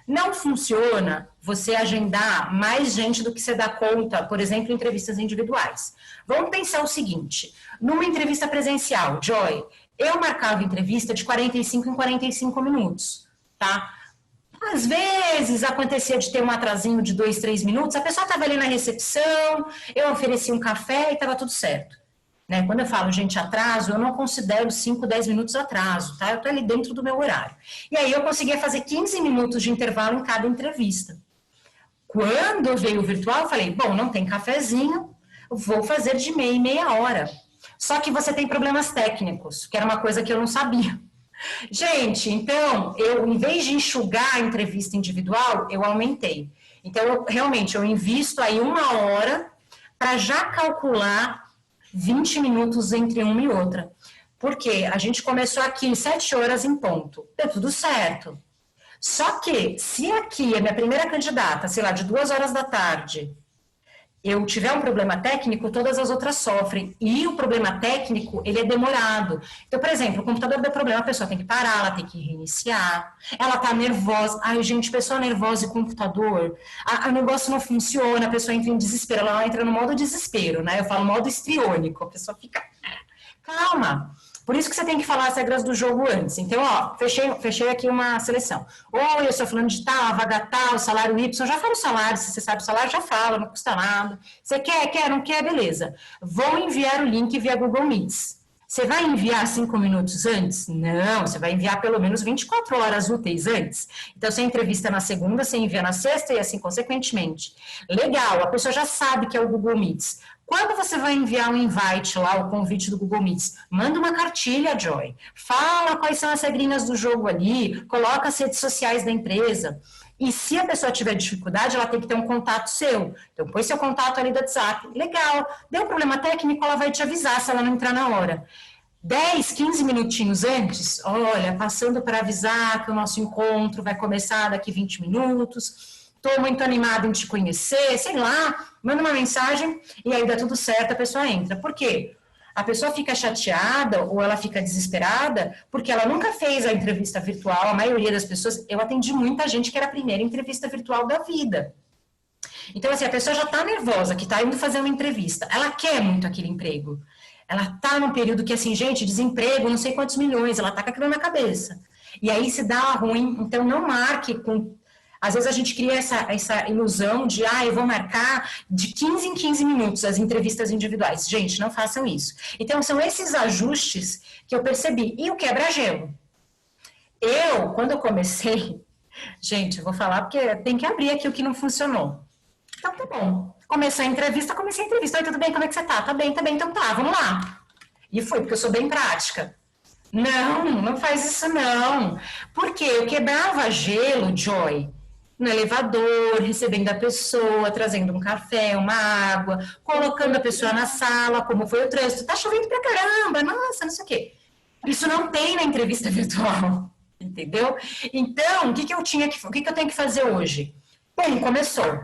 Não funciona você agendar mais gente do que você dá conta, por exemplo, em entrevistas individuais. Vamos pensar o seguinte, numa entrevista presencial, Joy, eu marcava entrevista de 45 em 45 minutos, tá? Às vezes acontecia de ter um atrasinho de 2, 3 minutos, a pessoa estava ali na recepção, eu oferecia um café e estava tudo certo. Né? Quando eu falo, gente, atraso, eu não considero 5, 10 minutos atraso, tá? Eu estou ali dentro do meu horário. E aí eu conseguia fazer 15 minutos de intervalo em cada entrevista. Quando veio o virtual, eu falei, bom, não tem cafezinho, vou fazer de meia em meia hora. Só que você tem problemas técnicos, que era uma coisa que eu não sabia. Gente, então, eu, em vez de enxugar a entrevista individual, eu aumentei. Então, eu invisto aí 1 hora para já calcular 20 minutos entre uma e outra. Porque a gente começou aqui 7 horas em ponto. Deu tudo certo. Só que, se aqui a minha primeira candidata, sei lá, de 2 horas da tarde, eu tiver um problema técnico, todas as outras sofrem. E o problema técnico, ele é demorado. Então, por exemplo, o computador deu problema, a pessoa tem que parar, ela tem que reiniciar, ela tá nervosa. Ai, gente, pessoa nervosa e computador, o negócio não funciona, a pessoa entra em desespero, ela entra no modo desespero, né? Eu falo modo histriônico, a pessoa fica... Calma. Por isso que você tem que falar as regras do jogo antes. Então, ó, fechei aqui uma seleção. Oi, eu estou falando de tal, a vaga tal, salário Y. Já fala o salário, se você sabe o salário, já fala, não custa nada. Você quer, não quer, beleza. Vou enviar o link via Google Meets. Você vai enviar 5 minutos antes? Não, você vai enviar pelo menos 24 horas úteis antes. Então, você entrevista na segunda, você envia na sexta e assim consequentemente. Legal, a pessoa já sabe que é o Google Meets. Quando você vai enviar um invite lá, o convite do Google Meets, manda uma cartilha, Joy. Fala quais são as regrinhas do jogo ali, coloca as redes sociais da empresa. E se a pessoa tiver dificuldade, ela tem que ter um contato seu. Então, põe seu contato ali do WhatsApp. Legal. Deu um problema técnico, ela vai te avisar se ela não entrar na hora. 10, 15 minutinhos antes, olha, passando para avisar que o nosso encontro vai começar daqui 20 minutos. Estou muito animada em te conhecer, sei lá, manda uma mensagem e aí dá tudo certo, a pessoa entra. Por quê? A pessoa fica chateada ou ela fica desesperada porque ela nunca fez a entrevista virtual, a maioria das pessoas, eu atendi muita gente que era a primeira entrevista virtual da vida. Então, assim, a pessoa já está nervosa, que está indo fazer uma entrevista, ela quer muito aquele emprego. Ela está num período que, assim, gente, desemprego, não sei quantos milhões, ela está com aquilo na cabeça. E aí se dá ruim, então não marque com... Às vezes a gente cria essa ilusão de, eu vou marcar de 15 em 15 minutos as entrevistas individuais. Gente, não façam isso. Então, são esses ajustes que eu percebi. E o quebra-gelo. Quando eu comecei... Gente, eu vou falar porque tem que abrir aqui o que não funcionou. Então, tá bom. Comecei a entrevista. Oi, tudo bem? Como é que você tá? Tá bem, então tá, vamos lá. E fui, porque eu sou bem prática. Não faz isso não. Porque eu quebrava gelo, Joy, no elevador, recebendo a pessoa, trazendo um café, uma água, colocando a pessoa na sala, como foi o trânsito. Tá chovendo pra caramba, nossa, não sei o quê. Isso não tem na entrevista virtual, entendeu? Então, o que eu tenho que fazer hoje? Bom, começou.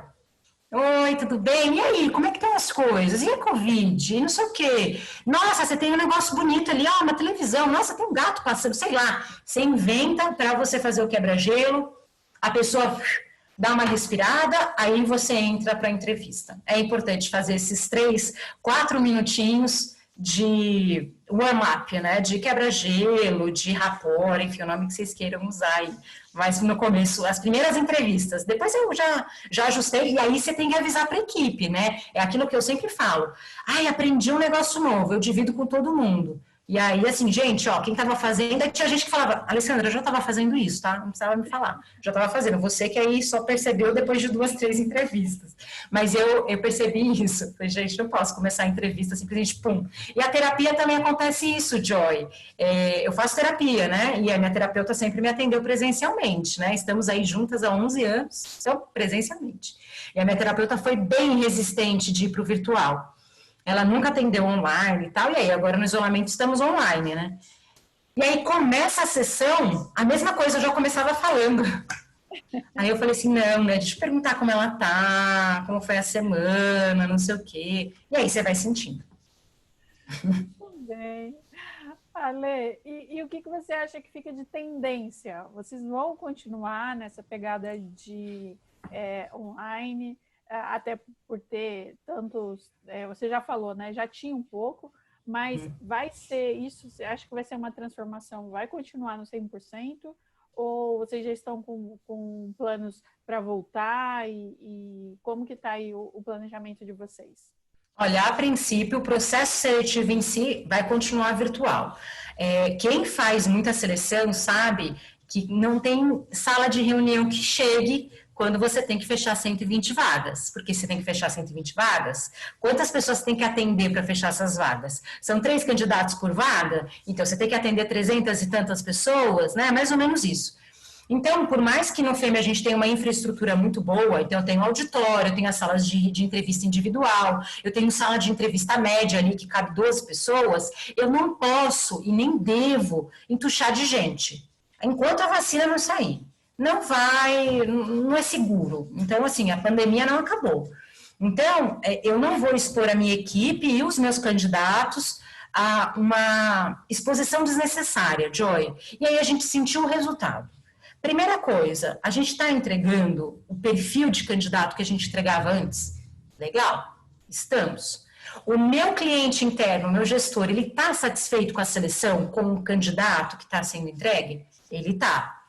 Oi, tudo bem? E aí, como é que estão as coisas? E a Covid? E não sei o quê. Nossa, você tem um negócio bonito ali, uma televisão. Nossa, tem um gato passando, sei lá. Você inventa para você fazer o quebra-gelo, a pessoa dá uma respirada, aí você entra para a entrevista. É importante fazer esses 3, 4 minutinhos de warm-up, né? De quebra-gelo, de rapport, enfim, o nome que vocês queiram usar aí. Mas no começo, as primeiras entrevistas, depois eu já ajustei, e aí você tem que avisar para a equipe, né? É aquilo que eu sempre falo. Aprendi um negócio novo, eu divido com todo mundo. E aí, assim, gente, ó, quem tava fazendo, aí tinha gente que falava, Alessandra, eu já tava fazendo isso, tá? Não precisava me falar. Já tava fazendo. Você que aí só percebeu depois de 2, 3 entrevistas. Mas eu percebi isso. Falei, gente, não posso começar a entrevista simplesmente, pum. E a terapia também acontece isso, Joy. Eu faço terapia, né? E a minha terapeuta sempre me atendeu presencialmente, né? Estamos aí juntas há 11 anos, então, presencialmente. E a minha terapeuta foi bem resistente de ir pro virtual. Ela nunca atendeu online e tal, e aí agora no isolamento estamos online, né? E aí começa a sessão, a mesma coisa eu já começava falando. Aí eu falei assim, não, né, deixa eu perguntar como ela tá, como foi a semana, não sei o quê. E aí você vai sentindo.
Muito bem. Ale, e o que você acha que fica de tendência? Vocês vão continuar nessa pegada de online? Até por ter tantos, você já falou, né? Já tinha um pouco, mas vai ser isso? Você acha que vai ser uma transformação? Vai continuar no 100%? Ou vocês já estão com planos para voltar? E como que está aí o planejamento de vocês?
Olha, a princípio, o processo seletivo em si vai continuar virtual. Quem faz muita seleção sabe que não tem sala de reunião que chegue quando você tem que fechar 120 vagas. Porque você tem que fechar 120 vagas, quantas pessoas tem que atender para fechar essas vagas? São 3 candidatos por vaga, então você tem que atender 300 e tantas pessoas, né? Mais ou menos isso. Então, por mais que no FEME a gente tenha uma infraestrutura muito boa, então eu tenho auditório, eu tenho as salas de entrevista individual, eu tenho sala de entrevista média ali que cabe 12 pessoas, eu não posso e nem devo entuchar de gente, enquanto a vacina não sair. Não é seguro. Então, assim, a pandemia não acabou. Então, eu não vou expor a minha equipe e os meus candidatos a uma exposição desnecessária, Joy. E aí a gente sentiu o resultado. Primeira coisa, a gente está entregando o perfil de candidato que a gente entregava antes? Legal, estamos. O meu cliente interno, o meu gestor, ele está satisfeito com a seleção, com o candidato que está sendo entregue? Ele está.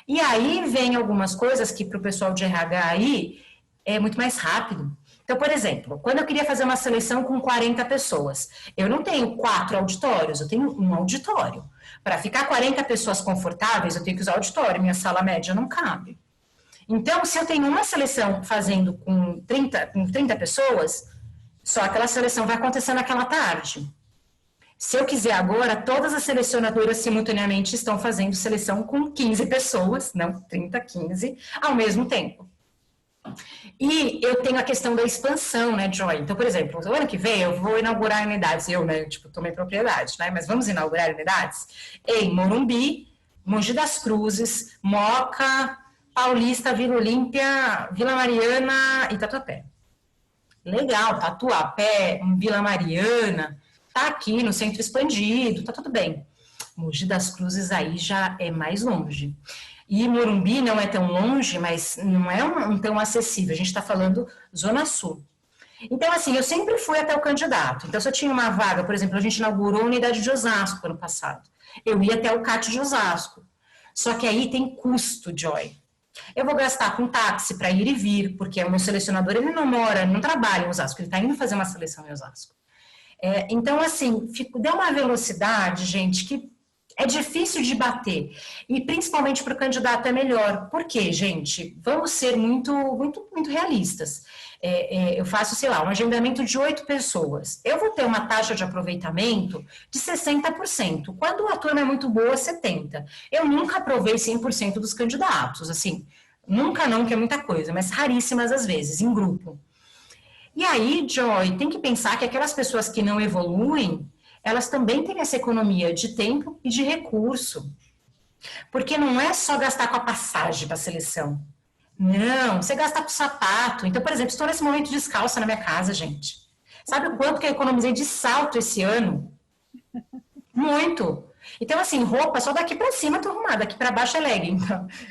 E aí vem algumas coisas que para o pessoal de RH aí é muito mais rápido. Então, por exemplo, quando eu queria fazer uma seleção com 40 pessoas, eu não tenho 4 auditórios, eu tenho um auditório. Para ficar 40 pessoas confortáveis, eu tenho que usar auditório, minha sala média não cabe. Então, se eu tenho uma seleção fazendo com 30 pessoas, só aquela seleção vai acontecer naquela tarde. Se eu quiser agora, todas as selecionadoras simultaneamente estão fazendo seleção com 15 pessoas, não 30, 15, ao mesmo tempo. E eu tenho a questão da expansão, né, Joy? Então, por exemplo, o ano que vem eu vou inaugurar unidades, tomei propriedade, né, mas vamos inaugurar unidades em Morumbi, Mogi das Cruzes, Moca, Paulista, Vila Olímpia, Vila Mariana e Tatuapé. Legal, Tatuapé, Vila Mariana, tá aqui no centro expandido, tá tudo bem. Mogi das Cruzes aí já é mais longe. E Morumbi não é tão longe, mas não é tão acessível. A gente está falando Zona Sul. Então, assim, eu sempre fui até o candidato. Então, se eu tinha uma vaga, por exemplo, a gente inaugurou a unidade de Osasco ano passado. Eu ia até o CAT de Osasco. Só que aí tem custo, Joy. Eu vou gastar com táxi para ir e vir, porque o meu selecionador, ele não trabalha em Osasco, ele está indo fazer uma seleção em Osasco. Então, assim, deu uma velocidade, gente, que é difícil de bater. E principalmente para o candidato é melhor. Por quê, gente? Vamos ser muito, muito, muito realistas. Eu faço, sei lá, um agendamento de 8 pessoas. Eu vou ter uma taxa de aproveitamento de 60%. Quando a turma é muito boa, 70%. Eu nunca aprovei 100% dos candidatos, assim. Nunca não, que é muita coisa, mas raríssimas às vezes, em grupo. E aí, Joy, tem que pensar que aquelas pessoas que não evoluem, elas também têm essa economia de tempo e de recurso. Porque não é só gastar com a passagem para a seleção. Não, você gasta com o sapato. Então, por exemplo, estou nesse momento descalça na minha casa, gente. Sabe o quanto que eu economizei de salto esse ano? Muito. Então, assim, roupa só daqui para cima estou arrumada, daqui para baixo é legging.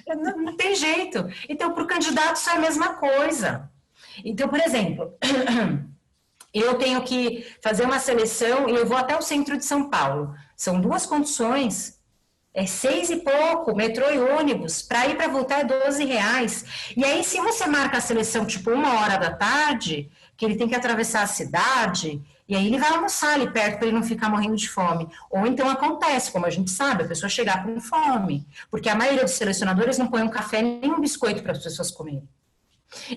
Então, não tem jeito. Então, para o candidato isso é a mesma coisa. Então, por exemplo, eu tenho que fazer uma seleção e eu vou até o centro de São Paulo. São 2 condições. 6 e pouco, metrô e ônibus. Para ir para voltar é R$12. E aí, se você marca a seleção tipo 1h da tarde, que ele tem que atravessar a cidade, E aí ele vai almoçar ali perto para ele não ficar morrendo de fome. Ou então acontece, como a gente sabe, a pessoa chegar com fome. Porque a maioria dos selecionadores não põe um café nem um biscoito para as pessoas comerem.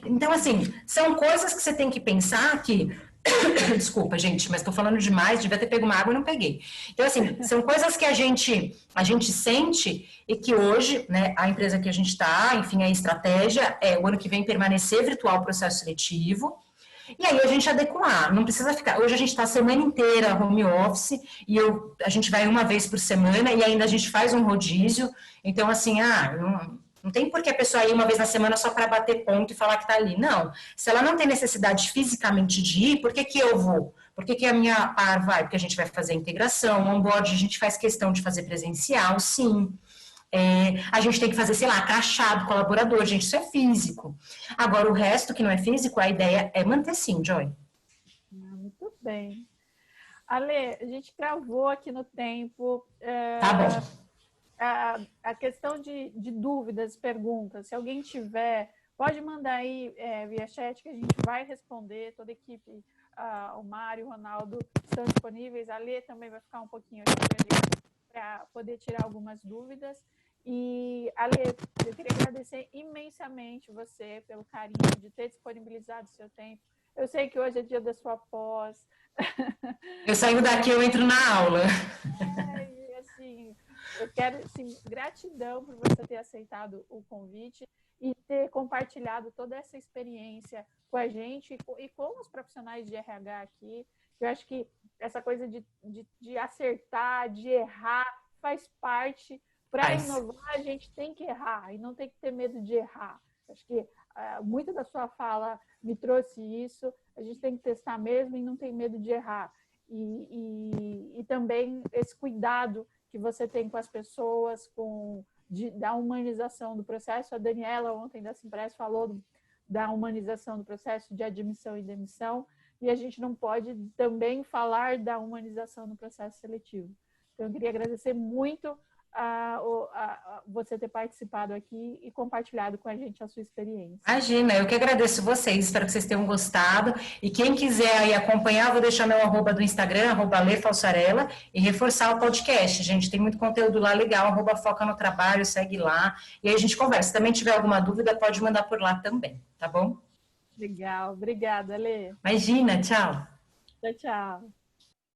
Então, assim, são coisas que você tem que pensar que... Desculpa, gente, mas estou falando demais, devia ter pego uma água e não peguei. Então, assim, são coisas que a gente sente e que hoje, né, a empresa que a gente está, enfim, a estratégia é o ano que vem permanecer virtual o processo seletivo. E aí a gente adequar, não precisa ficar. Hoje a gente está a semana inteira home office e a gente vai uma vez por semana e ainda a gente faz um rodízio. Então, assim, não tem por que a pessoa ir uma vez na semana só para bater ponto e falar que está ali. Não. Se ela não tem necessidade fisicamente de ir, por que eu vou? Por que a minha par vai? Porque a gente vai fazer integração, onboard, a gente faz questão de fazer presencial, sim. A gente tem que fazer, sei lá, crachá do colaborador, gente, isso é físico. Agora, o resto que não é físico, a ideia é manter sim, Joy.
Muito bem. Ale, a gente gravou aqui no tempo.
Tá bom.
A questão de dúvidas, perguntas, se alguém tiver, pode mandar aí via chat que a gente vai responder, toda a equipe, o Mário, o Ronaldo estão disponíveis, a Ale também vai ficar um pouquinho aqui para poder tirar algumas dúvidas. E, Ale, eu queria agradecer imensamente você pelo carinho de ter disponibilizado o seu tempo. Eu sei que hoje é dia da sua pós.
Eu saio daqui, eu entro na aula.
Assim, eu quero, assim, gratidão por você ter aceitado o convite e ter compartilhado toda essa experiência com a gente e com os profissionais de RH aqui. Eu acho que essa coisa de acertar, de errar, faz parte. Para inovar, a gente tem que errar e não tem que ter medo de errar. Acho que muito da sua fala me trouxe isso. A gente tem que testar mesmo e não tem medo de errar. E também esse cuidado que você tem com as pessoas, da humanização do processo. A Daniela, ontem da Simpress, falou da humanização do processo de admissão e demissão. E a gente não pode também falar da humanização no processo seletivo. Então, eu queria agradecer muito você ter participado aqui e compartilhado com a gente a sua experiência.
Imagina, eu que agradeço vocês, espero que vocês tenham gostado. E quem quiser aí acompanhar, vou deixar meu @ do Instagram, @lefalsarella, e reforçar o podcast. Gente, tem muito conteúdo lá legal, @foca no trabalho, segue lá. E aí a gente conversa. Se também tiver alguma dúvida, pode mandar por lá também, tá bom?
Legal, obrigada, Lê.
Imagina, tchau.
Tchau, tchau.